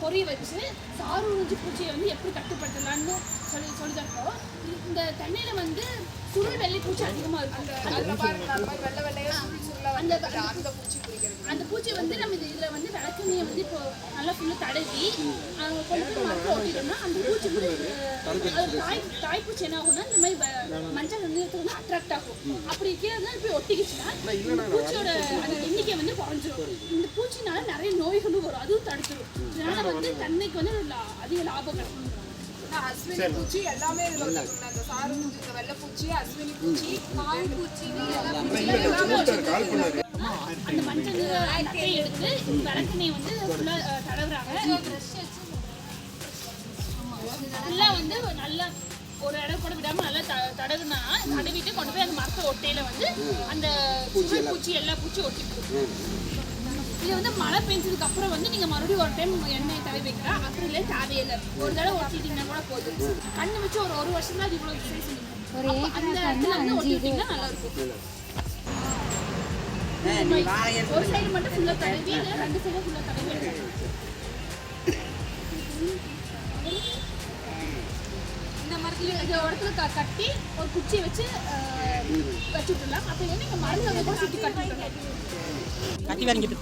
பொரிய வச்சு சாரூர்ஜி பூச்சியை வந்து எப்படி கட்டுப்படுத்தலாம்னு சொல்லித்தரப்போ இந்த தென்னையில் வந்து சுருள் வெள்ளை பூச்சி அதிகமாக இருக்கும். அந்த பூச்சி வந்து நம்ம இதில் வந்து விளக்கெண்ணையை வந்து இப்போ நல்லா ஃபுல்லாக தடவி கொண்டு போய் மரத்தில் ஓட்டிட்டோம்னா அந்த பூச்சி வந்து தாய்ப்பூச்சி என்ன ஆகும்னா இந்த மாதிரி மஞ்சள் நிறத்துக்கு வந்து அட்ராக்ட் ஆகும். அப்படி கீழே போய் ஒட்டிக்கிச்சுன்னா இந்த பூச்சியோட அந்த எண்ணிக்கை வந்து குறைஞ்சிரும். இந்த பூச்சினால நிறைய நோய்களும் வரும், அதுவும் தடுத்துரும். இதனால வந்து தென்னைக்கு வந்து அதிக லாபம் கிடைக்கும். அஸ்வினி பூச்சி எல்லாமே அந்த சாரூர்ஜி வெள்ளைப்பூச்சி அஸ்வினி பூச்சி காய் பூச்சி அந்த மஞ்சள் நட்டை எடுத்து விளக்கெண்ணெய் வந்து ஃபுல்லாக தடவுறாங்க. ஃபுல்லாக வந்து நல்லா ஒரு இடம் கூட விடாமல் நல்லா தடவுனா தடவிட்டு கொண்டு போய் அந்த மரத்தை ஒட்டையில வந்து அந்த பூச்சி எல்லா பூச்சியும் ஒட்டிக்கும். இது வந்து மழை பெஞ்சதுக்கு அப்புறம் வந்து நீங்க மறுபடியும் ஒரு டைம் எண்ணெய் தடவி வைக்கலாம். அப்புறம் இல்லை தேவையில்லை, ஒரு தடவை ஒட்டிட்டீங்கன்னா கூட போதும். கண்ணு வச்சு ஒரு வருஷம் தான் அது இவ்வளோ எக்ஸசைஸ் பண்ணிக்கலாம். அந்த இடத்துல வந்து ஒட்டிட்டீங்கன்னா நல்லா இருக்கும். ஒரு சைடு மட்டும் ஃபுல்லா தடவி இல்லை ரெண்டு சைடும் ஃபுல்லா தடவி இந்த மரத்துல இடத்துல கட்டி ஒரு குச்சியை வச்சு வச்சுட்டுலாம். அப்போ வந்து நீங்கள் மருந்து சுற்றி கட்டி வாங்கிட்டு